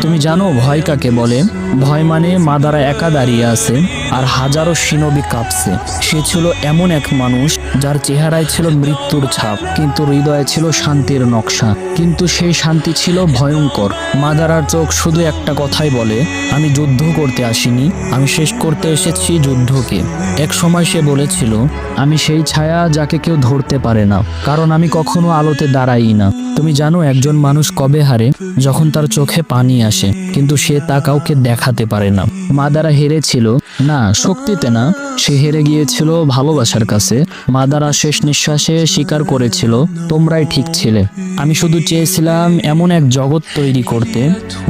তুমি জানো ভয় কাকে বলে? ভয় মানে মাদারা একা দাঁড়িয়ে আছে আর হাজারো সিনবি কাঁপছে। সে ছিল এমন এক মানুষ যার চেহারায় ছিল মৃত্যুর ছাপ, কিন্তু হৃদয়ে ছিল শান্তির নকশা। কিন্তু সেই শান্তি ছিল ভয়ঙ্কর। মাদারার চোখ শুধু একটা কথাই বলে, আমি যুদ্ধ করতে আসিনি, আমি শেষ করতে এসেছি যুদ্ধকে। এক সময় সে বলেছিল, আমি সেই ছায়া যাকে কেউ ধরতে পারে না, কারণ আমি কখনো আলোতে দাঁড়াই না। তুমি জানো একজন মানুষ কবে হারে? যখন তার চোখে পানি আসে, কিন্তু সে তা কাউকে দেখাতে পারে না। মাদারা হেরেছিল না শক্তিতে না, সে হেরে গিয়েছিল ভালোবাসার কাছে। মাদারা শেষ নিঃশ্বাসে স্বীকার করেছিল, তোমরাই ঠিক ছিলে। আমি শুধু চেয়েছিলাম এমন এক জগৎ তৈরি করতে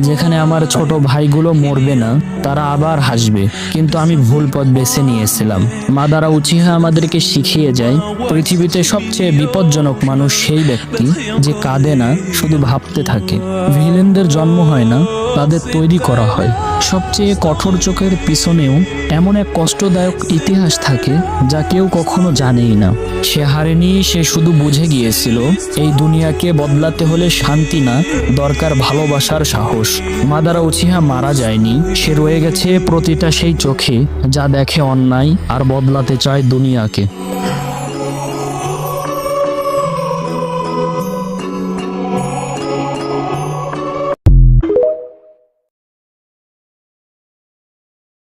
যেখানে আমার ছোট ভাইগুলো মরবে না, তারা আবার হাসবে। কিন্তু আমি ভুল পথ বেছে নিয়েছিলাম। মাদারা উচিহা আমাদেরকে শিখিয়ে যায়, পৃথিবীতে সবচেয়ে বিপজ্জনক মানুষ সেই ব্যক্তি যে কাঁদে না, শুধু ভাবতে থাকে। ভিলেনদের জন্ম হয় না, তাদের তৈরি করা হয়। সবচেয়ে কঠোর চোখের পিছনেও এমন এক কষ্টদায়ক ইতিহাস থাকে যা কেউ কখনো জানেই না। সে হারেনি, সে শুধু বুঝে গিয়েছিল এই দুনিয়াকে বদলাতে হলে শান্তি না, দরকার ভালোবাসার সাহস। মাদারা উচিহা মারা যায়নি, সে রয়ে গেছে প্রতিটা সেই চোখে যা দেখে অন্যায় আর বদলাতে চায় দুনিয়াকে।